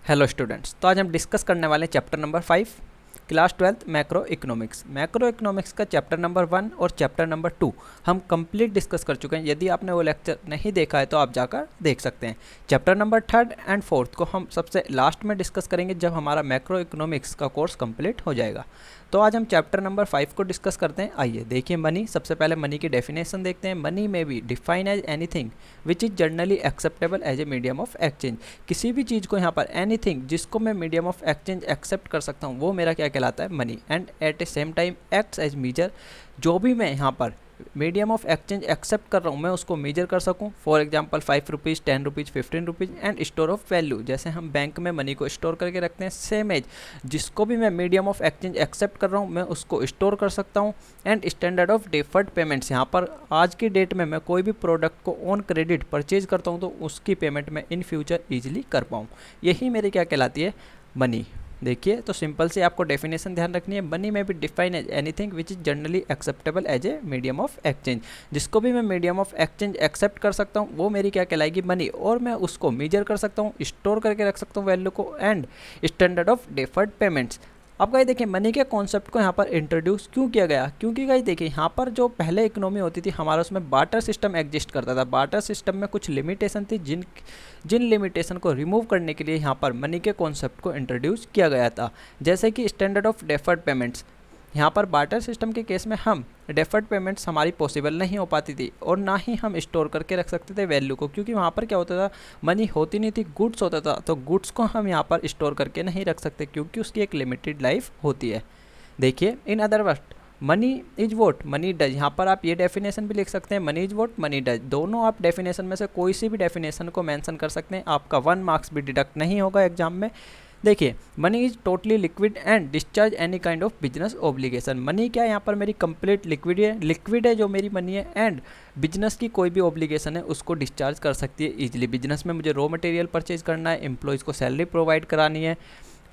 Hello students, तो आज हम डिस्कस करने वाले chapter number 5 class 12 macro economics. Macro economics का चैप्टर नंबर 1 और चैप्टर नंबर 2 हम कंप्लीट डिस्कस कर चुके हैं। यदि आपने वो लेक्चर नहीं देखा है तो आप जाकर देख सकते हैं। चैप्टर नंबर 3 एंड 4 को हम सबसे लास्ट में डिस्कस करेंगे जब हमारा मैक्रो इकोनॉमिक्स का कोर्स कंप्लीट हो जाएगा। तो आज हम चैप्टर नंबर 5 को डिस्कस करते हैं। आइए देखिए मनी। सबसे पहले मनी की डेफिनेशन देखते हैं। मनी में be define as anything which is generally acceptable as a medium of exchange. किसी भी चीज़ को यहाँ पर एनीथिंग जिसको मैं मीडियम ऑफ एक्सचेंज एक्सेप्ट कर सकता हूँ वो मेरा क्या कहलाता है, money. And at a same time acts as measure. जो भी मैं यहाँ पर मीडियम ऑफ एक्सचेंज एक्सेप्ट कर रहा हूँ मैं उसको मेजर कर सकूँ। For example 5 rupees, 10 rupees, 15 rupees. And store of value, जैसे हम बैंक में मनी को स्टोर करके रखते हैं, सेम एज जिसको भी मैं मीडियम ऑफ एक्सचेंज एक्सेप्ट कर रहा हूँ मैं उसको स्टोर कर सकता हूँ। And standard of deferred payments, यहाँ पर आज की डेट में मैं कोई भी प्रोडक्ट को ऑन क्रेडिट परचेज करता हूँ तो उसकी पेमेंट मैं इन फ्यूचर ईजिली कर पाऊँ। यही मेरी क्या कहलाती है, मनी। देखिए तो सिंपल से आपको डेफिनेशन ध्यान रखनी है। मनी में भी define as anything which is generally acceptable as a medium of exchange. जिसको भी मैं मीडियम ऑफ एक्सचेंज एक्सेप्ट कर सकता हूँ वो मेरी क्या कहलाएगी, मनी। और मैं उसको मेजर कर सकता हूँ, स्टोर करके रख सकता हूँ वैल्यू को। And standard of deferred payments. अब गाइस देखिए मनी के कॉन्सेप्ट को यहाँ पर इंट्रोड्यूस क्यों किया गया, क्योंकि गाइस देखिए यहाँ पर जो पहले इकोनॉमी होती थी हमारा उसमें बार्टर सिस्टम एग्जिस्ट करता था। बार्टर सिस्टम में कुछ लिमिटेशन थी जिन लिमिटेशन को रिमूव करने के लिए यहाँ पर मनी के कॉन्सेप्ट को इंट्रोड्यूस किया गया था। जैसे कि स्टैंडर्ड ऑफ डेफर्ड पेमेंट्स। यहाँ पर बार्टर सिस्टम के केस में हम डेफर्ड पेमेंट्स हमारी पॉसिबल नहीं हो पाती थी और ना ही हम स्टोर करके रख सकते थे वैल्यू को, क्योंकि वहाँ पर क्या होता था, मनी होती नहीं थी, गुड्स होता था। तो गुड्स को हम यहाँ पर स्टोर करके नहीं रख सकते क्योंकि उसकी एक लिमिटेड लाइफ होती है। देखिए in other word money is what money does. यहाँ पर आप ये डेफिनेशन भी लिख सकते हैं, money is what money does. दोनों आप डेफिनेशन में से कोई सी भी डेफिनेशन को मेंशन कर सकते हैं, आपका 1 मार्क्स भी डिडक्ट नहीं होगा एग्जाम में। देखिए money is totally liquid and discharge any kind of business obligation. Money क्या है, यहाँ पर मेरी कंप्लीट लिक्विड है जो मेरी मनी है। एंड बिजनेस की कोई भी ऑब्लिगेशन है उसको डिस्चार्ज कर सकती है इजीली। बिजनेस में मुझे रॉ मटेरियल परचेज करना है, एम्प्लॉयज़ को सैलरी प्रोवाइड करानी है,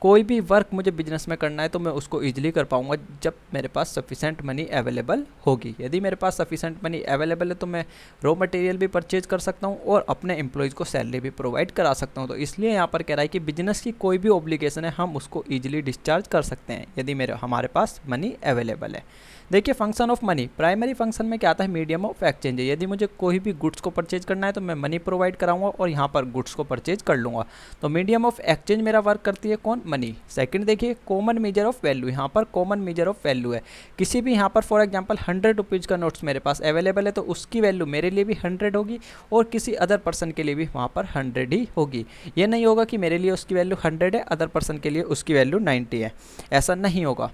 कोई भी वर्क मुझे बिजनेस में करना है तो मैं उसको ईजिली कर पाऊंगा जब मेरे पास सफिशेंट मनी अवेलेबल होगी। यदि मेरे पास सफिशेंट मनी अवेलेबल है तो मैं रॉ मटेरियल भी परचेज कर सकता हूँ और अपने एम्प्लॉयज़ को सैलरी भी प्रोवाइड करा सकता हूँ। तो इसलिए यहाँ पर कह रहा है कि बिजनेस की कोई भी ऑब्लिगेशन है हम उसको ईजिली डिस्चार्ज कर सकते हैं यदि हमारे पास मनी अवेलेबल है। देखिए function of money, primary function में क्या आता है, मीडियम ऑफ एक्सचेंज है। यदि मुझे कोई भी गुड्स को परचेज करना है तो मैं मनी प्रोवाइड कराऊंगा और यहाँ पर गुड्स को परचेज कर लूँगा। तो मीडियम ऑफ एक्सचेंज मेरा वर्क करती है कौन, मनी। सेकंड देखिए कॉमन मेजर ऑफ वैल्यू, यहाँ पर कॉमन मेजर ऑफ वैल्यू है। किसी भी यहाँ पर फॉर एग्जांपल 100 रुपीज़ का नोट्स मेरे पास अवेलेबल है तो उसकी वैल्यू मेरे लिए भी 100 होगी और किसी अदर पर्सन के लिए भी वहाँ पर 100 ही होगी। ये नहीं होगा कि मेरे लिए उसकी वैल्यू 100 है, अदर पर्सन के लिए उसकी वैल्यू 90 है, ऐसा नहीं होगा।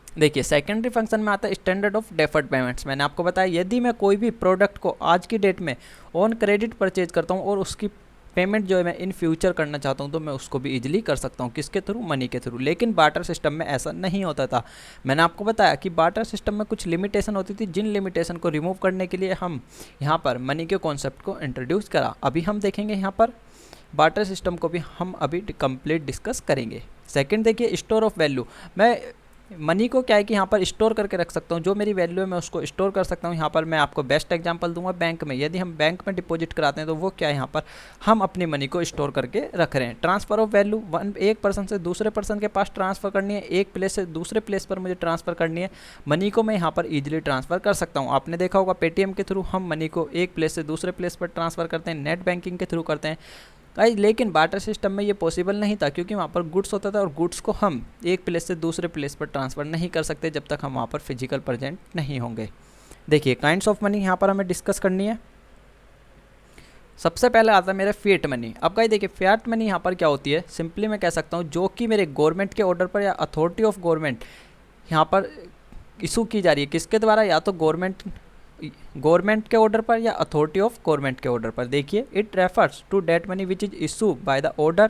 देखिए सेकेंडरी फंक्शन में आता है स्टैंडर्ड ऑफ डेफर्ड पेमेंट्स। मैंने आपको बताया यदि मैं कोई भी प्रोडक्ट को आज की डेट में ऑन क्रेडिट परचेज करता हूँ और उसकी पेमेंट जो है मैं इन फ्यूचर करना चाहता हूँ तो मैं उसको भी इजीली कर सकता हूँ, किसके थ्रू, मनी के थ्रू। लेकिन बार्टर सिस्टम में ऐसा नहीं होता था। मैंने आपको बताया कि बार्टर सिस्टम में कुछ लिमिटेशन होती थी, जिन लिमिटेशन को रिमूव करने के लिए हम यहाँ पर मनी के कॉन्सेप्ट को इंट्रोड्यूस करा। अभी हम देखेंगे यहाँ पर बार्टर सिस्टम को भी हम अभी कंप्लीट डिस्कस करेंगे। सेकेंड देखिए स्टोर ऑफ वैल्यू। मैं मनी को क्या है कि यहाँ पर स्टोर करके रख सकता हूँ, जो मेरी वैल्यू है मैं उसको स्टोर कर सकता हूँ। यहाँ पर मैं आपको बेस्ट एग्जांपल दूंगा बैंक में। यदि हम बैंक में डिपॉजिट कराते हैं तो वो क्या है, यहाँ पर हम अपनी मनी को स्टोर करके रख रहे हैं। ट्रांसफ़र ऑफ वैल्यू, एक पर्सन से दूसरे पर्सन के पास ट्रांसफ़र करनी है, एक प्लेस से दूसरे प्लेस पर मुझे ट्रांसफ़र करनी है। मनी को मैं यहाँ पर ईजिली ट्रांसफ़र कर सकता हूँ। आपने देखा होगा पेटीएम के थ्रू हम मनी को एक प्लेस से दूसरे प्लेस पर ट्रांसफ़र करते हैं, नेट बैंकिंग के थ्रू करते हैं। लेकिन बार्टर सिस्टम में ये पॉसिबल नहीं था क्योंकि वहाँ पर गुड्स होता था और गुड्स को हम एक प्लेस से दूसरे प्लेस पर ट्रांसफ़र नहीं कर सकते जब तक हम वहाँ पर फिजिकल प्रेजेंट नहीं होंगे। देखिए काइंड्स ऑफ मनी यहाँ पर हमें डिस्कस करनी है। सबसे पहले आता है मेरा फिएट मनी। अब गाइस देखिए फिएट मनी यहाँ पर क्या होती है, सिंपली मैं कह सकता हूँ जो कि मेरे गवर्नमेंट के ऑर्डर पर या अथॉरिटी ऑफ गवर्नमेंट यहाँ पर इशू की जा रही है, किसके द्वारा, या तो गवर्नमेंट के ऑर्डर पर या अथॉरिटी ऑफ गवर्नमेंट के ऑर्डर पर। देखिए it refers to date money which is issue by the order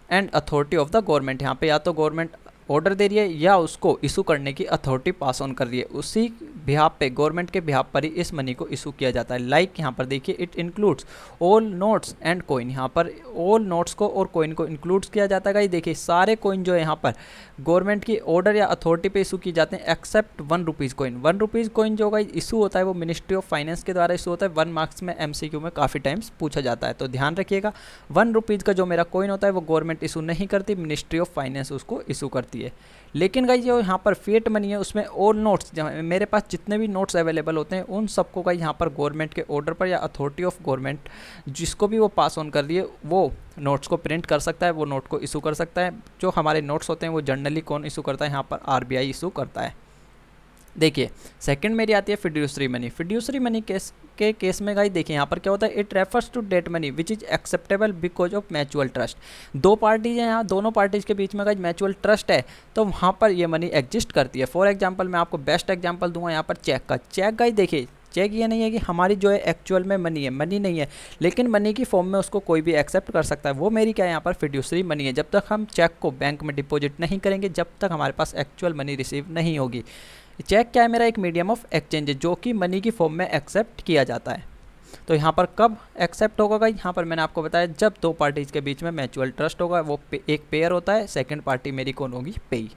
and authority of the government. यहाँ पे या तो गवर्नमेंट ऑर्डर दे रही है या उसको इशू करने की अथॉरिटी पास ऑन कर रही है, उसी बिहाफ पे, गवर्नमेंट के बिहाफ पर ही इस मनी को इशू किया जाता है। लाइक यहाँ पर देखिए, it includes all notes and coin, यहाँ पर ऑल नोट्स को और कॉइन को इंक्लूड्स किया जाता है। देखिए सारे कॉइन जो है यहाँ पर गवर्नमेंट की ऑर्डर या अथॉरिटी पे इशू किए जाते हैं except 1 rupees coin. 1 rupees coin जो होगा इशू होता है वो मिनिस्ट्री ऑफ फाइनेंस के द्वारा इशू होता है। 1 मार्क्स में MCQ में काफ़ी टाइम्स पूछा जाता है, तो ध्यान रखिएगा 1 रुपीज़ का जो मेरा कॉइन होता है वो गवर्नमेंट इशू नहीं करती, मिनिस्ट्री ऑफ फाइनेंस उसको इशू करती है। लेकिन गाइस जो यहाँ पर फिएट मनी है उसमें ऑल नोट्स, मेरे पास जितने भी नोट्स अवेलेबल होते हैं उन सबको गाइस यहाँ पर गवर्नमेंट के ऑर्डर पर या अथॉरिटी ऑफ गवर्नमेंट जिसको भी वो पास ऑन कर रही है वो नोट्स को प्रिंट कर सकता है, वो नोट को इशू कर सकता है। जो हमारे नोट्स होते हैं वो जनरली कौन इशू करता है, यहाँ पर RBI इशू करता है। देखिए सेकंड मेरी आती है फिड्यूसरी मनी। फिड्यूसरी मनी के केस में गाइस देखिए यहाँ पर क्या होता है, it refers to date money which is acceptable because of mutual trust. दो पार्टीज हैं यहाँ, दोनों पार्टीज के बीच में गाइस म्यूचुअल ट्रस्ट है, तो वहाँ पर ये मनी एग्जिस्ट करती है। फॉर एग्जाम्पल मैं आपको बेस्ट एग्जाम्पल दूंगा यहाँ पर चेक का। चेक गाइस देखिए, चेक ये नहीं है कि हमारी जो है एक्चुअल में मनी है, मनी नहीं है, लेकिन मनी की फॉर्म में उसको कोई भी एक्सेप्ट कर सकता है, वो मेरी क्या है यहाँ पर फिड्यूसरी मनी है। जब तक हम चेक को बैंक में डिपॉजिट नहीं करेंगे, जब तक हमारे पास एक्चुअल मनी रिसीव नहीं होगी। चेक क्या है, मेरा एक मीडियम ऑफ एक्सचेंज है जो कि मनी की फॉर्म में एक्सेप्ट किया जाता है। तो यहाँ पर कब एक्सेप्ट होगा गाइस, यहाँ पर मैंने आपको बताया जब दो पार्टीज़ के बीच में म्यूचुअल ट्रस्ट होगा, वो एक पेयर होता है, सेकंड पार्टी मेरी कौन होगी, पेई।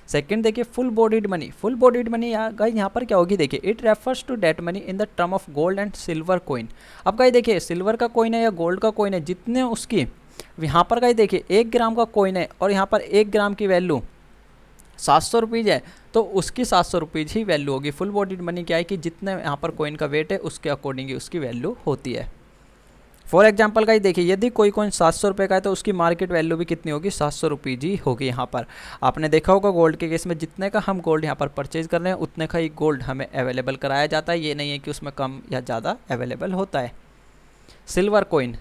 सेकंड देखिए full bodied money. Full bodied money guys यहाँ पर क्या होगी, देखिए it refers to date money in the term of gold and silver coin. अब गाइस देखिए सिल्वर का कॉइन है या गोल्ड का कॉइन है, जितने उसकी यहाँ पर गाइस देखिए 1 ग्राम का कॉइन है और यहाँ पर 1 ग्राम की वैल्यू 700 रुपीज़ है, तो उसकी 700 रुपीज़ ही वैल्यू होगी। फुल बॉडीड मनी क्या है कि जितने यहाँ पर कॉइन का वेट है उसके अकॉर्डिंग ही उसकी वैल्यू होती है। फॉर एग्जाम्पल गाइस देखिए यदि कोई कॉइन 700 रुपये का है तो उसकी मार्केट वैल्यू भी कितनी होगी, 700 रुपीज़ ही होगी। यहाँ पर आपने देखा होगा गोल्ड के केस में जितने का हम गोल्ड यहाँ पर परचेज कर रहे हैं उतने का ही गोल्ड हमें अवेलेबल कराया जाता है, ये नहीं है कि उसमें कम या ज़्यादा अवेलेबल होता है। सिल्वर कॉइन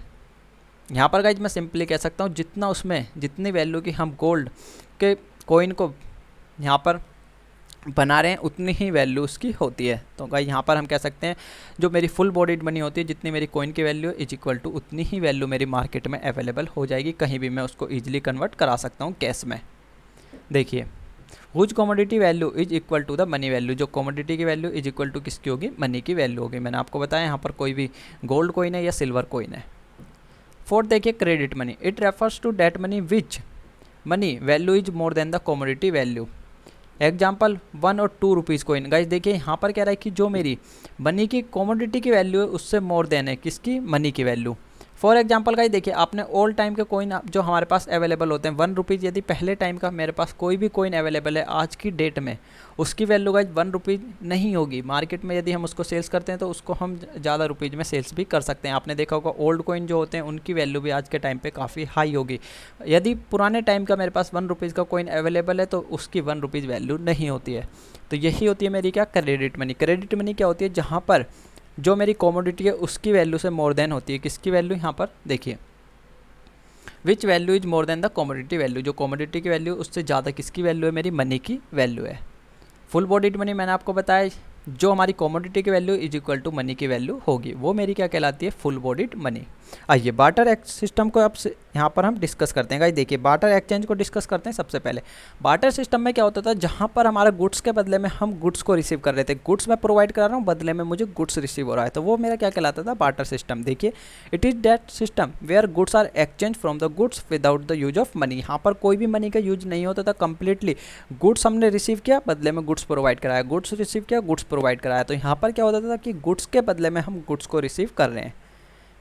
यहाँ पर गाइस मैं सिंपली कह सकता हूँ जितना उसमें जितनी वैल्यू की हम गोल्ड के कॉइन को यहाँ पर बना रहे हैं उतनी ही वैल्यू उसकी होती है। तो गाइस यहाँ पर हम कह सकते हैं जो मेरी फुल बॉडीड मनी होती है, जितनी मेरी कॉइन की वैल्यू इज इक्वल टू उतनी ही वैल्यू मेरी मार्केट में अवेलेबल हो जाएगी, कहीं भी मैं उसको ईजिली कन्वर्ट करा सकता हूँ कैश में। देखिए whose commodity value is equal to the money value, जो कमोडिटी की वैल्यू इज इक्वल टू किसकी होगी, मनी की वैल्यू होगी। मैंने आपको बताया यहाँ पर कोई भी गोल्ड कॉइन है या सिल्वर कॉइन है। फोर्थ देखिए credit money. It refers to date money which money value is more than the commodity value. Example 1 और 2 रुपीज़ कॉइन। गाइस देखिए यहाँ पर कह रहा है कि जो मेरी मनी की कमोडिटी की वैल्यू है उससे मोर देन है किसकी, मनी की वैल्यू। फॉर एग्जाम्पल गाइस देखिए आपने ऑल टाइम के कॉइन जो हमारे पास अवेलेबल होते हैं 1 रुपीज़, यदि पहले टाइम का मेरे पास कोई भी कॉइन अवेलेबल है आज की डेट में, उसकी वैल्यू गाइस 1 रुपीज़ नहीं होगी। मार्केट में यदि हम उसको सेल्स करते हैं तो उसको हम ज़्यादा रुपीज़ में सेल्स भी कर सकते हैं। आपने देखा होगा ओल्ड कॉइन जो होते हैं उनकी वैल्यू भी आज के टाइम पे काफ़ी हाई होगी। यदि पुराने टाइम का मेरे पास 1 रुपीज़ का कॉइन अवेलेबल है तो उसकी 1 रुपीज़ वैल्यू नहीं होती है। तो यही होती है मेरी क्या, क्रेडिट मनी। क्रेडिट मनी क्या होती है, जहाँ पर जो मेरी कमोडिटी है उसकी वैल्यू से मोर देन होती है किसकी वैल्यू, यहाँ पर देखिए which value is more than the commodity value, जो कमोडिटी की वैल्यू उससे ज़्यादा किसकी वैल्यू है, मेरी मनी की वैल्यू है। फुल बॉडीड मनी मैंने आपको बताया जो हमारी कमोडिटी की value is equal to money की वैल्यू होगी, वो मेरी क्या कहलाती है, फुल बॉडीड मनी। आइए बार्टर सिस्टम को अब यहाँ पर हम डिस्कस करते हैं। गाइस देखिए बार्टर एक्सचेंज को डिस्कस करते हैं। सबसे पहले बार्टर सिस्टम में क्या होता था, जहाँ पर हमारा गुड्स के बदले में हम गुड्स को रिसीव कर रहे थे, गुड्स मैं प्रोवाइड करा रहा हूँ, बदले में मुझे गुड्स रिसीव हो रहा है, तो वो मेरा क्या कहलाता था, बार्टर सिस्टम। देखिए it is that system where goods are exchange from the goods without the use of money. यहाँ पर कोई भी मनी का यूज नहीं होता था, कंप्लीटली गुड्स हमने रिसीव किया, बदले में गुड्स प्रोवाइड कराया, गुड्स रिसीव किया, गुड्स प्रोवाइड कराया। तो यहाँ पर क्या होता था कि गुड्स के बदले में हम गुड्स को रिसीव कर रहे हैं।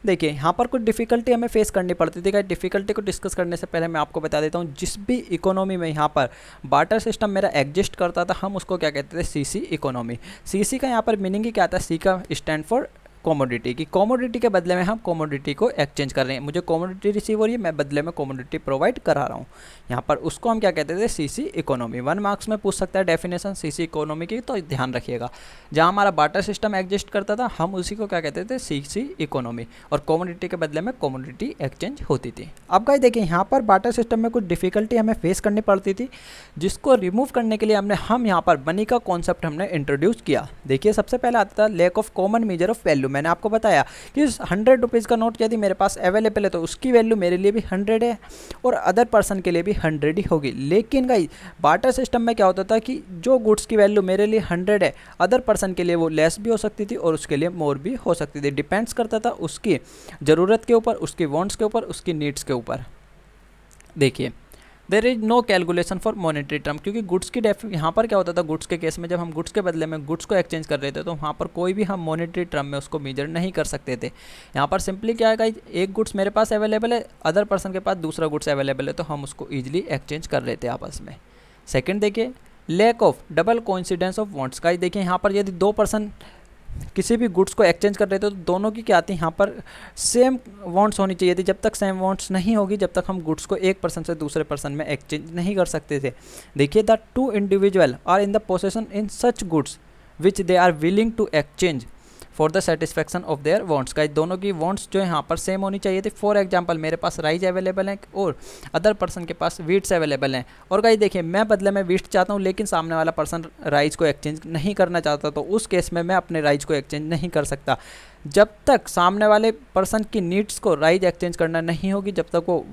देखिए यहाँ पर कुछ डिफ़िकल्टी हमें फेस करनी पड़ती थी। डिफ़िकल्टी को डिस्कस करने से पहले मैं आपको बता देता हूँ, जिस भी इकोनॉमी में यहाँ पर बार्टर सिस्टम मेरा एग्जिस्ट करता था, हम उसको क्या कहते थे, सीसी इकोनॉमी। सीसी का यहाँ पर मीनिंग ही क्या था, सी का स्टैंड फॉर कमोडिटी की, कमोडिटी के बदले में हम कमोडिटी को एक्सचेंज कर रहे हैं। मुझे कमोडिटी रिसीव हो रही है, मैं बदले में कमोडिटी प्रोवाइड करा रहा हूँ। यहाँ पर उसको हम क्या कहते थे, सीसी इकोनॉमी। 1 मार्क्स में पूछ सकता है डेफिनेशन सीसी इकोनॉमी की, तो ध्यान रखिएगा। जहाँ हमारा बार्टर सिस्टम एग्जिस्ट करता था हम उसी को क्या कहते थे, सीसी इकोनॉमी, और कमोडिटी के बदले में कमोडिटी एक्सचेंज होती थी। अब गाइस देखिए यहाँ पर बार्टर सिस्टम में कुछ डिफिकल्टी हमें फेस करनी पड़ती थी, जिसको रिमूव करने के लिए हम यहाँ पर मनी का कॉन्सेप्ट हमने इंट्रोड्यूस किया। देखिए सबसे पहले आता था lack of common measure of value. मैंने आपको बताया कि 100 रुपीज़ का नोट यदि मेरे पास अवेलेबल है तो उसकी वैल्यू मेरे लिए भी 100 है और अदर पर्सन के लिए भी 100 ही होगी। लेकिन गाइस बार्टर सिस्टम में क्या होता था कि जो गुड्स की वैल्यू मेरे लिए 100 है, अदर पर्सन के लिए वो लेस भी हो सकती थी और उसके लिए मोर भी हो सकती थी। डिपेंड्स करता था उसकी ज़रूरत के ऊपर, उसकी वांट्स के ऊपर, उसकी नीड्स के ऊपर। देखिए there is no calculation for monetary term, क्योंकि गुड्स की यहाँ पर क्या होता था, गुड्स के केस में जब हम गुड्स के बदले में गुड्स को एक्सचेंज कर रहे थे तो वहाँ पर कोई भी हम मॉनेटरी टर्म में उसको मेजर नहीं कर सकते थे। यहाँ पर सिंपली क्या है, एक गुड्स मेरे पास अवेलेबल है, अदर पर्सन के पास दूसरा गुड्स अवेलेबल है, तो हम उसको ईजिली एक्सचेंज कर रहे थे आपस में। सेकेंड देखिए lack of double coincidence of wants. Guys देखिए यहाँ पर यदि दो पर्सन किसी भी गुड्स को एक्सचेंज कर रहे थे तो दोनों की क्या आती है, यहाँ पर सेम वांट्स होनी चाहिए थी। जब तक सेम वांट्स नहीं होगी जब तक हम गुड्स को एक पर्सन से दूसरे पर्सन में एक्सचेंज नहीं कर सकते थे। देखिए the two individual are in the possession in such goods which they are willing to exchange for the satisfaction of their wants. Guys दोनों की वांट्स जो है यहाँ पर सेम होनी चाहिए थी। फॉर एग्जांपल मेरे पास राइस अवेलेबल है और अदर पर्सन के पास वीट्स अवेलेबल हैं, और गाइस देखिए मैं बदले में वीट्स चाहता हूँ लेकिन सामने वाला पर्सन राइस को एक्सचेंज नहीं करना चाहता, तो उस केस में मैं अपने राइस को एक्सचेंज नहीं कर सकता। जब तक सामने वाले पर्सन की नीड्स को राइस एक्सचेंज करना नहीं होगी, जब तक वो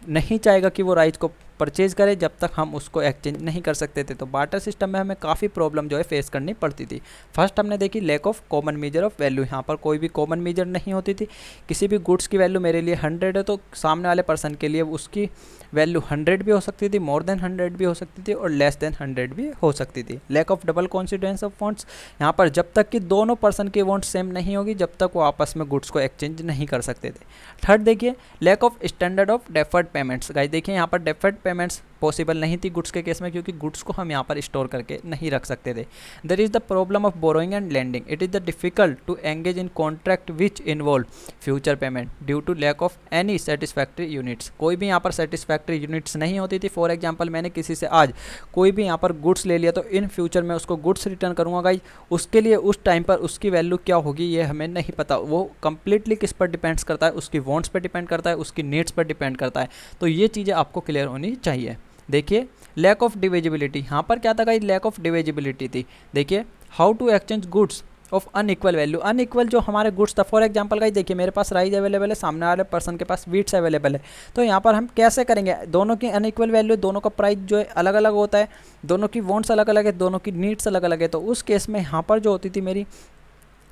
नहीं चाहेगा कि वो राइस को परचेज करे, जब तक हम उसको एक्सचेंज नहीं कर सकते थे। तो बार्टर सिस्टम में हमें काफ़ी प्रॉब्लम जो है फेस करनी पड़ती थी। फर्स्ट हमने देखी lack of common measure of value. यहाँ पर कोई भी कॉमन मेजर नहीं होती थी। किसी भी गुड्स की वैल्यू मेरे लिए 100 है तो सामने वाले पर्सन के लिए उसकी वैल्यू 100 भी हो सकती थी, मोर देन 100 भी हो सकती थी और लेस देन 100 भी हो सकती थी। Lack of double coincidence of wants, यहाँ पर जब तक कि दोनों पर्सन की वांट्स सेम नहीं होगी जब तक वो आपस में गुड्स को एक्सचेंज नहीं कर सकते थे। थर्ड देखिए lack of standard of deferred payments. Guys देखिए यहाँ पर डेफर्ड पेमेंट्स पॉसिबल नहीं थी गुड्स के केस में, क्योंकि गुड्स को हम यहाँ पर स्टोर करके नहीं रख सकते थे। There is the problem of borrowing and lending. It is the difficult to engage in contract which involve future payment due to lack of any satisfactory units. कोई भी यहाँ पर सेटिस्फैक्ट्री यूनिट्स नहीं होती थी। फॉर एग्जाम्पल मैंने किसी से आज कोई भी यहाँ पर गुड्स ले लिया तो इन फ्यूचर में उसको गुड्स रिटर्न करूँगा गाइस, उसके लिए उस टाइम पर उसकी वैल्यू क्या होगी ये हमें नहीं पता। वो कंप्लीटली किस पर डिपेंड्स करता है, उसकी वांट्स पर डिपेंड करता है, उसकी नीड्स पर डिपेंड करता है। तो ये चीज़ें आपको क्लियर होनी चाहिए। देखिए लैक ऑफ डिविजिबिलिटी, यहाँ पर क्या था गाइस, लैक ऑफ डिविजिबिलिटी थी। देखिए how to exchange goods of unequal value. Unequal जो हमारे गुड्स था, फॉर एग्जांपल गाइस देखिए मेरे पास राइस अवेलेबल है, सामने वाले पर्सन के पास वीट्स अवेलेबल है, तो यहाँ पर हम कैसे करेंगे, दोनों की अनइक्वल वैल्यू, दोनों का प्राइस जो है अलग अलग होता है, दोनों की वांट्स अलग अलग है, दोनों की नीड्स अलग अलग है। तो उस केस में यहाँ पर जो होती थी मेरी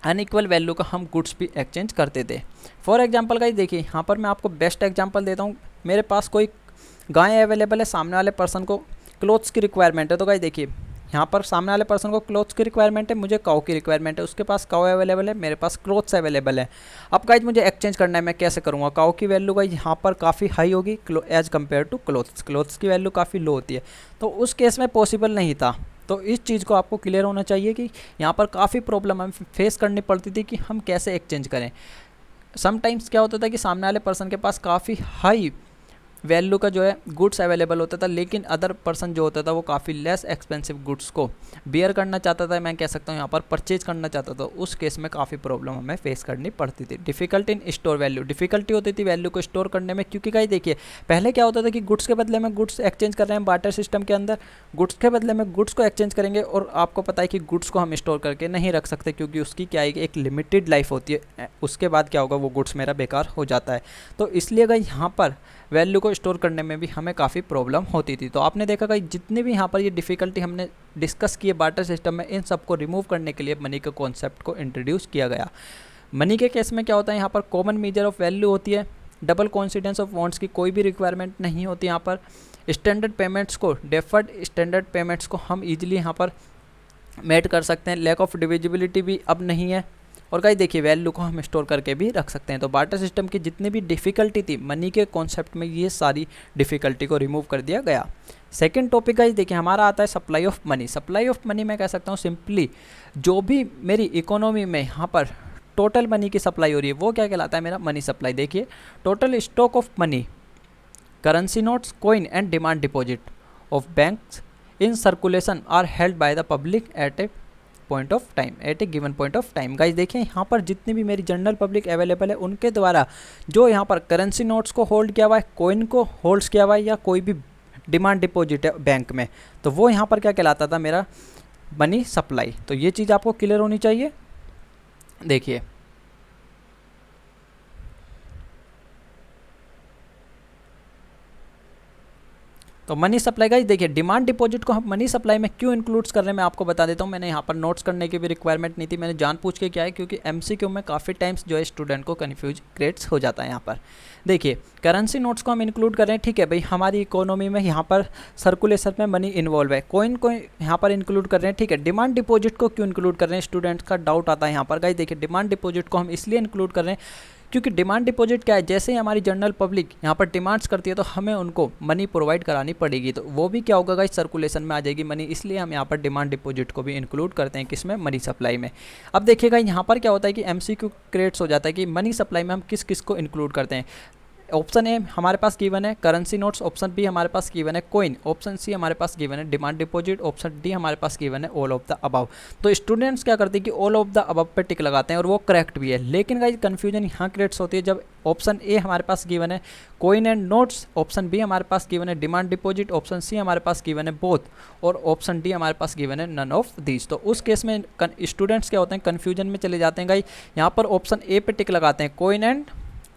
अनइक्वल वैल्यू का हम गुड्स भी एक्सचेंज करते थे। फॉर एग्जाम्पल गाइस देखिए यहाँ पर मैं आपको बेस्ट एग्जाम्पल देता हूँ। मेरे पास कोई गाय अवेलेबल है, सामने वाले पर्सन को क्लोथ्स की रिक्वायरमेंट है, तो गाइस देखिए यहाँ पर सामने वाले पर्सन को क्लोथ्स की रिक्वायरमेंट है, मुझे काऊ की रिक्वायरमेंट है, उसके पास काऊ अवेलेबल है, मेरे पास क्लोथ्स अवेलेबल है। अब गाइस मुझे एक्सचेंज करना है, मैं कैसे करूँगा। काऊ की वैल्यू गाइस यहाँ पर काफ़ी हाई होगी as compare to clothes, clothes की वैल्यू काफ़ी लो होती है, तो उस केस में पॉसिबल नहीं था। तो इस चीज़ को आपको क्लियर होना चाहिए कि यहाँ पर काफ़ी प्रॉब्लम हमें फेस करनी पड़ती थी कि हम कैसे एक्सचेंज करें। समटाइम्स क्या होता था कि सामने वाले पर्सन के पास काफ़ी हाई वैल्यू का जो है गुड्स अवेलेबल होता था, लेकिन अदर पर्सन जो होता था वो काफ़ी लेस एक्सपेंसिव गुड्स को बियर करना चाहता था, मैं कह सकता हूँ यहाँ पर परचेज करना चाहता था। उस केस में काफ़ी प्रॉब्लम हमें फेस करनी पड़ती थी। Difficulty in store value, difficulty होती थी वैल्यू को स्टोर करने में, क्योंकि गाइस देखिए पहले क्या होता था कि गुड्स के बदले में गुड्स एक्सचेंज कर रहे हैं बार्टर सिस्टम के अंदर, गुड्स के बदले में गुड्स को एक्सचेंज करेंगे, और आपको पता है कि गुड्स को हम स्टोर करके नहीं रख सकते क्योंकि उसकी क्या है, एक लिमिटेड लाइफ होती है, उसके बाद क्या होगा वो गुड्स मेरा बेकार हो जाता है। तो इसलिए गाइस यहाँ पर वैल्यू को स्टोर करने में भी हमें काफ़ी प्रॉब्लम होती थी। तो आपने देखा कि जितने भी यहाँ पर ये डिफ़िकल्टी हमने डिस्कस किए बार्टर सिस्टम में, इन सबको रिमूव करने के लिए मनी के कॉन्सेप्ट को इंट्रोड्यूस किया गया। मनी के केस में क्या होता है, यहाँ पर कॉमन मेजर ऑफ वैल्यू होती है, डबल कॉन्सिडेंस ऑफ वांट्स की कोई भी रिक्वायरमेंट नहीं होती। यहाँ पर स्टैंडर्ड पेमेंट्स को, डेफर्ड स्टैंडर्ड पेमेंट्स को हम ईजिली यहाँ पर मेट कर सकते हैं। लैक ऑफ डिविजिबिलिटी भी अब नहीं है, और गाइस देखिए वैल्यू को हम स्टोर करके भी रख सकते हैं। तो बार्टर सिस्टम की जितनी भी डिफ़िकल्टी थी मनी के कॉन्सेप्ट में, ये सारी डिफ़िकल्टी को रिमूव कर दिया गया। सेकंड टॉपिक गाइस देखिए हमारा आता है supply of money. Supply of money मैं कह सकता हूँ सिंपली जो भी मेरी इकोनॉमी में यहाँ पर टोटल मनी की सप्लाई हो रही है वो क्या कहलाता है, मेरा मनी सप्लाई। देखिए total stock of money, currency notes, coin and demand deposit of banks in circulation are held by the public at a point of time, at a given point of time. Guys देखिए यहाँ पर जितनी भी मेरी general public available है उनके द्वारा जो यहाँ पर करेंसी नोट्स को होल्ड किया हुआ है, कॉइन को होल्ड्स किया हुआ है, या कोई भी डिमांड डिपॉजिट है बैंक में, तो वो यहाँ पर क्या कहलाता था, मेरा मनी सप्लाई। तो ये चीज़ आपको क्लियर होनी चाहिए। देखिए तो मनी सप्लाई का ही देखिए, डिमांड डिपॉजिट को हम मनी सप्लाई में क्यों इंक्लूड्स कर रहे हैं मैं आपको बता देता हूँ। मैंने यहाँ पर नोट्स करने की भी रिक्वायरमेंट नहीं थी, मैंने जान पूछ के क्या है, क्योंकि एमसीक्यू में काफ़ी टाइम्स जो है स्टूडेंट को कन्फ्यूज क्रिएट्स हो जाता है। यहाँ पर देखिए करेंसी नोट्स को हम इंक्लूड कर रहे हैं, ठीक है भाई, हमारी इकोनॉमी में यहाँ पर सर्कुलेशन में मनी इन्वॉल्व है, कोइन को यहाँ पर इंक्लूड कर रहे हैं, ठीक है। डिमांड डिपॉजिट को क्यों इंक्लूड कर रहे हैं, स्टूडेंट्स का डाउट आता है यहाँ पर। गाइस देखिए डिमांड डिपॉजिट को हम इसलिए इंक्लूड कर रहे हैं क्योंकि डिमांड डिपॉजिट क्या है, जैसे ही हमारी जनरल पब्लिक यहाँ पर डिमांड्स करती है तो हमें उनको मनी प्रोवाइड करानी पड़ेगी, तो वो भी क्या होगा गाइस, सर्कुलेशन में आ जाएगी मनी, इसलिए हम यहाँ पर डिमांड डिपॉजिट को भी इंक्लूड करते हैं किसमें, मनी सप्लाई में। अब देखिएगा यहाँ पर क्या होता है कि एमसीक्यू क्रिएट्स हो जाता है कि मनी सप्लाई में हम किस किस को इंक्लूड करते हैं। ऑप्शन ए हमारे पास गिवन है करेंसी नोट्स, ऑप्शन बी हमारे पास गिवन है कॉइन, ऑप्शन सी हमारे पास गिवन है डिमांड डिपॉजिट, ऑप्शन डी हमारे पास गिवन है ऑल ऑफ द अबव। तो स्टूडेंट्स क्या करते हैं कि ऑल ऑफ द अबव पे टिक लगाते हैं और वो करेक्ट भी है, लेकिन गाइस कंफ्यूजन यहाँ क्रिएट्स होती है जब ऑप्शन ए हमारे पास गिवन है coin and notes, option B हमारे पास गिवन है डिमांड डिपॉजिट, ऑप्शन सी हमारे पास गिवन है बोथ, और ऑप्शन डी हमारे पास गिवन है नन ऑफ दीज। तो उस केस में स्टूडेंट्स क्या होते हैं, कन्फ्यूजन में चले जाते हैं गाइस। यहाँ पर ऑप्शन ए पे टिक लगाते हैं कॉइन एंड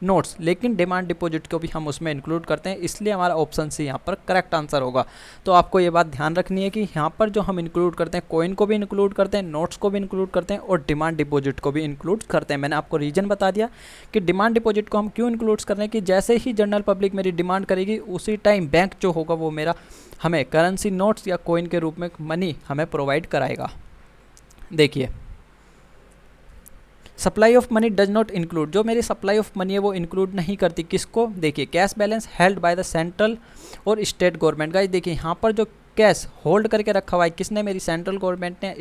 नोट्स, लेकिन डिमांड डिपॉजिट को भी हम उसमें इंक्लूड करते हैं, इसलिए हमारा ऑप्शन सी यहाँ पर करेक्ट आंसर होगा। तो आपको ये बात ध्यान रखनी है कि यहाँ पर जो हम इंक्लूड करते हैं कॉइन को भी इंक्लूड करते हैं, नोट्स को भी इंक्लूड करते हैं और डिमांड डिपॉजिट को भी इंक्लूड करते हैं। मैंने आपको रीजन बता दिया कि डिमांड डिपॉजिट को हम क्यों इंक्लूड कर रहे हैं कि जैसे ही जनरल पब्लिक मेरी डिमांड करेगी उसी टाइम बैंक जो होगा वो मेरा हमें करेंसी नोट्स या कॉइन के रूप में मनी हमें प्रोवाइड कराएगा। देखिए supply of money does not include, जो मेरी सप्लाई ऑफ मनी है वो इंक्लूड नहीं करती किसको, देखिए cash balance held by the central और स्टेट गवर्नमेंट। गाइस देखिए यहाँ पर जो कैश होल्ड करके रखा हुआ है किसने, मेरी सेंट्रल गवर्नमेंट ने,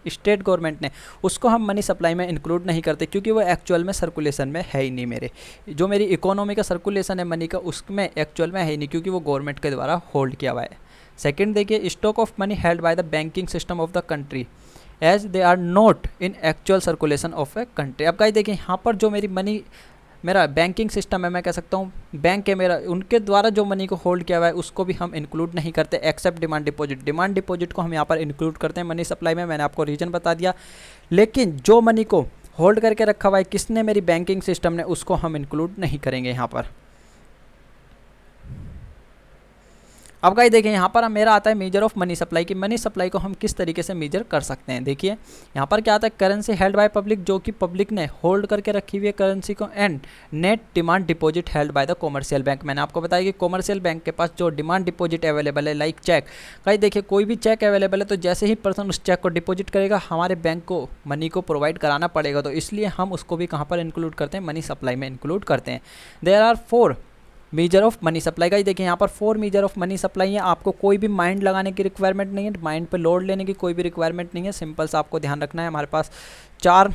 स्टेट गवर्नमेंट ने, उसको हम मनी सप्लाई में इंक्लूड नहीं करते क्योंकि वो एक्चुअल में सर्कुलेशन में है ही नहीं। मेरे जो मेरी इकोनॉमी का सर्कुलेशन है मनी का उसमें एक्चुअल में है ही नहीं क्योंकि वो गवर्नमेंट के द्वारा होल्ड किया हुआ है। सेकेंड देखिए stock of money held by the banking system of the country as they are not in actual circulation of a country. अब गाइस देखिए यहाँ पर जो मेरी मनी मेरा बैंकिंग सिस्टम है, मैं कह सकता हूँ बैंक है मेरा, उनके द्वारा जो मनी को होल्ड किया हुआ है उसको भी हम इंक्लूड नहीं करते except demand deposit. Demand deposit को हम यहाँ पर इंक्लूड करते हैं मनी सप्लाई में, मैंने आपको रीजन बता दिया। लेकिन जो मनी को होल्ड करके रखा हुआ है किसने, मेरी बैंकिंग सिस्टम ने, उसको हम इंक्लूड नहीं करेंगे यहाँ पर। अब गाइस देखिए यहाँ पर मेरा आता है मेजर ऑफ मनी सप्लाई की मनी सप्लाई को हम किस तरीके से मेजर कर सकते हैं। देखिए यहाँ पर क्या आता है, करेंसी हेल्ड बाय पब्लिक, जो कि पब्लिक ने होल्ड करके रखी हुई है करेंसी को, and net demand deposit held by the commercial bank. मैंने आपको बताया कि कॉमर्शियल बैंक के पास जो डिमांड डिपॉजिट अवेलेबल है लाइक चेक, गाइस देखिए कोई भी चेक अवेलेबल है तो जैसे ही पर्सन उस चेक को डिपॉजिट करेगा हमारे बैंक को मनी को प्रोवाइड कराना पड़ेगा, तो इसलिए हम उसको भी कहाँ पर इंक्लूड करते हैं, मनी सप्लाई में इंक्लूड करते हैं। There are 4 measure of money supply. Guys देखिए यहाँ पर 4 मेजर ऑफ मनी सप्लाई है, आपको कोई भी माइंड लगाने की रिक्वायरमेंट नहीं है, माइंड पे लोड लेने की कोई भी रिक्वायरमेंट नहीं है, सिंपल सा आपको ध्यान रखना है। हमारे पास 4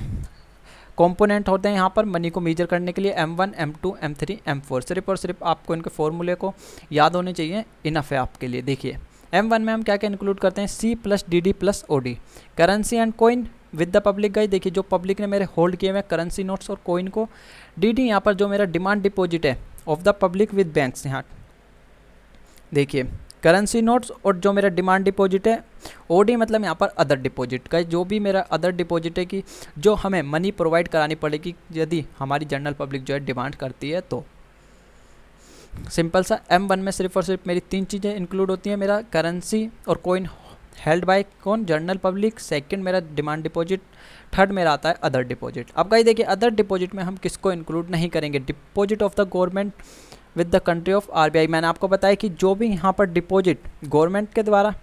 कंपोनेंट होते हैं यहाँ पर मनी को मेजर करने के लिए, M1 M2 M3 M4। सिर्फ और सिर्फ आपको इनके फॉर्मूले को याद होने चाहिए, इनफ है आपके लिए। देखिए M1 में हम क्या क्या इंक्लूड करते हैं, C + DD + OD, currency and coin with the public. Guys देखिए जो पब्लिक ने मेरे होल्ड किए हुए करेंसी नोट्स और कॉइन को, DD यहाँ पर जो मेरा डिमांड डिपॉजिट है of the public with banks, यहाँ देखिए करेंसी नोट्स और जो मेरा डिमांड डिपॉजिट है, OD मतलब यहाँ पर अदर डिपॉजिट का, जो भी मेरा अदर डिपॉजिट है कि जो हमें मनी प्रोवाइड करानी पड़ेगी यदि हमारी जनरल पब्लिक जो है डिमांड करती है। तो सिंपल सा M1 में सिर्फ और सिर्फ मेरी 3 चीज़ें इंक्लूड होती हैं, मेरा करेंसी और कॉइन हेल्ड बाय कौन, जनरल पब्लिक, सेकंड मेरा डिमांड डिपॉजिट, थर्ड मेरा आता है अदर डिपॉजिट। अब गाइस देखिए अदर डिपॉजिट में हम किसको इंक्लूड नहीं करेंगे, deposit of the government with the country of RBI। मैंने आपको बताया कि जो भी यहाँ पर डिपॉजिट गवर्नमेंट के द्वारा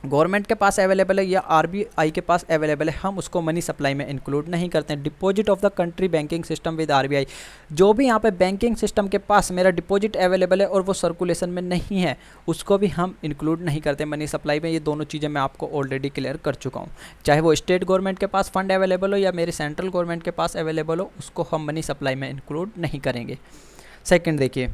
गवर्नमेंट के पास अवेलेबल है या RBI के पास अवेलेबल है, हम उसको मनी सप्लाई में इंक्लूड नहीं करते हैं। Deposit of the country banking system with RBI, जो भी यहाँ पे बैंकिंग सिस्टम के पास मेरा डिपॉजिट अवेलेबल है और वो सर्कुलेशन में नहीं है, उसको भी हम इंक्लूड नहीं करते मनी सप्लाई में। ये दोनों चीज़ें मैं आपको ऑलरेडी क्लियर कर चुका हूँ, चाहे वो स्टेट गवर्नमेंट के पास फंड अवेलेबल हो या मेरे सेंट्रल गवर्नमेंट के पास अवेलेबल हो, उसको हम मनी सप्लाई में इंक्लूड नहीं करेंगे। सेकेंड देखिए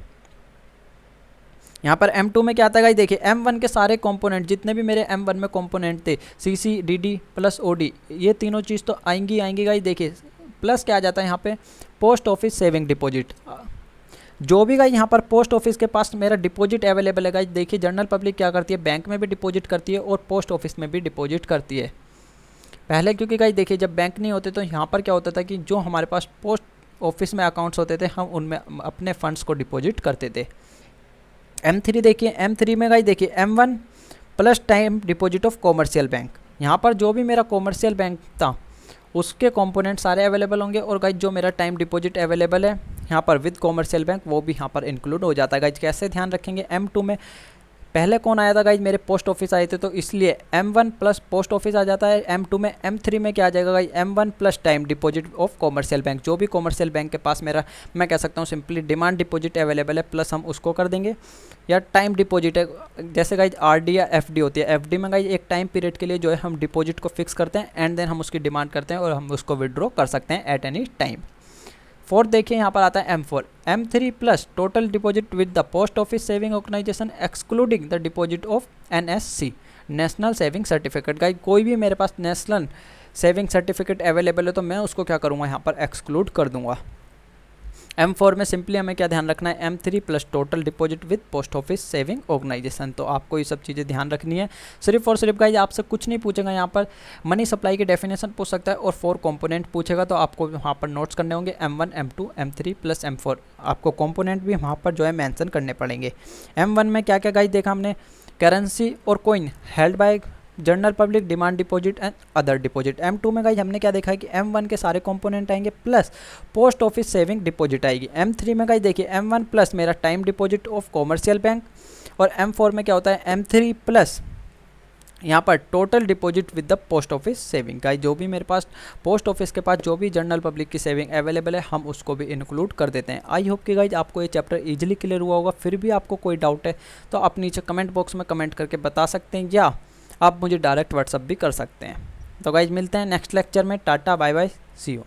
यहाँ पर M2 में क्या आता है गाइस, देखिए M1 के सारे कंपोनेंट जितने भी मेरे M1 में कंपोनेंट थे, CC DD + OD, ये तीनों चीज़ तो आएंगी गाइस। देखिए प्लस क्या आ जाता है यहाँ पे, पोस्ट ऑफिस सेविंग डिपॉजिट, जो भी गाइस यहाँ पर पोस्ट ऑफिस के पास मेरा डिपॉजिट अवेलेबल है। गाइस देखिए जनरल पब्लिक क्या करती है, बैंक में भी डिपॉजिट करती है और पोस्ट ऑफिस में भी डिपॉजिट करती है पहले, क्योंकि गाइस देखिए जब बैंक नहीं होते तो यहाँ पर क्या होता था कि जो हमारे पास पोस्ट ऑफिस में अकाउंट्स होते थे हम उनमें अपने फंड्स को डिपॉजिट करते थे। M3 देखिए, M3 में गाइज देखिए M1 plus time deposit of commercial bank. यहाँ पर जो भी मेरा कॉमर्शियल बैंक था उसके कंपोनेंट सारे अवेलेबल होंगे, और गाइज जो मेरा टाइम डिपॉजिट अवेलेबल है यहाँ पर विद कॉमर्शियल बैंक वो भी यहाँ पर इंक्लूड हो जाता है। गाइज कैसे ध्यान रखेंगे, M2 में पहले कौन आया था गाइज, मेरे पोस्ट ऑफिस आए थे, तो इसलिए M1 प्लस पोस्ट ऑफिस आ जाता है। M2 में M3 में क्या आ जाएगा guys, M1 plus time deposit of commercial bank. जो भी कॉमर्शियल बैंक के पास मेरा, मैं कह सकता हूँ सिंपली डिमांड डिपॉजिट अवेलेबल है, प्लस हम उसको कर देंगे, या टाइम डिपॉजिट है, जैसे गाइज RD या FD होती है। FD में गाइज एक टाइम पीरियड के लिए जो है हम डिपॉजिट को फिक्स करते हैं, एंड देन हम उसकी डिमांड करते हैं और हम उसको विड्रॉ कर सकते हैं एट एनी टाइम। फोर्थ देखिए यहाँ पर आता है M4, M3 plus total deposit with the post office saving organisation excluding the deposit of NSC, national saving certificate. Guys कोई भी मेरे पास नेशनल सेविंग सर्टिफिकेट अवेलेबल है तो मैं उसको क्या करूँगा, यहाँ पर एक्सक्लूड कर दूंगा। M4 में सिंपली हमें क्या ध्यान रखना है, M3 plus total deposit with post office saving organisation. तो आपको ये सब चीज़ें ध्यान रखनी है। सिर्फ और सिर्फ गाइज आपसे कुछ नहीं पूछेगा, यहाँ पर मनी सप्लाई की डेफिनेशन पूछ सकता है और 4 कंपोनेंट पूछेगा, तो आपको वहाँ पर नोट्स करने होंगे M1 M2 M3 plus M4। आपको कंपोनेंट भी वहाँ पर जो है मेंशन करने पड़ेंगे। M1 में क्या क्या गाइज देखा हमने, करेंसी और coin held by general public, demand deposit and other deposit. M2 में गाइज हमने क्या देखा है कि M1 के सारे कंपोनेंट आएंगे plus post office saving deposit आएगी। M3 में गाइज देखिए M1 प्लस मेरा time deposit of commercial bank, और M4 में क्या होता है M3 प्लस यहाँ पर total deposit with the post office saving. Guys जो भी मेरे पास पोस्ट ऑफिस के पास जो भी जनरल पब्लिक की सेविंग अवेलेबल है हम उसको भी इंक्लूड कर देते हैं। आई होप कि गाइज आपको ये चैप्टर इजीली क्लियर हुआ होगा। फिर भी आपको कोई डाउट है तो आप नीचे कमेंट बॉक्स में कमेंट करके बता सकते हैं, या आप मुझे डायरेक्ट व्हाट्सअप भी कर सकते हैं। तो गाइज मिलते हैं नेक्स्ट लेक्चर में। Tata bye bye, see you.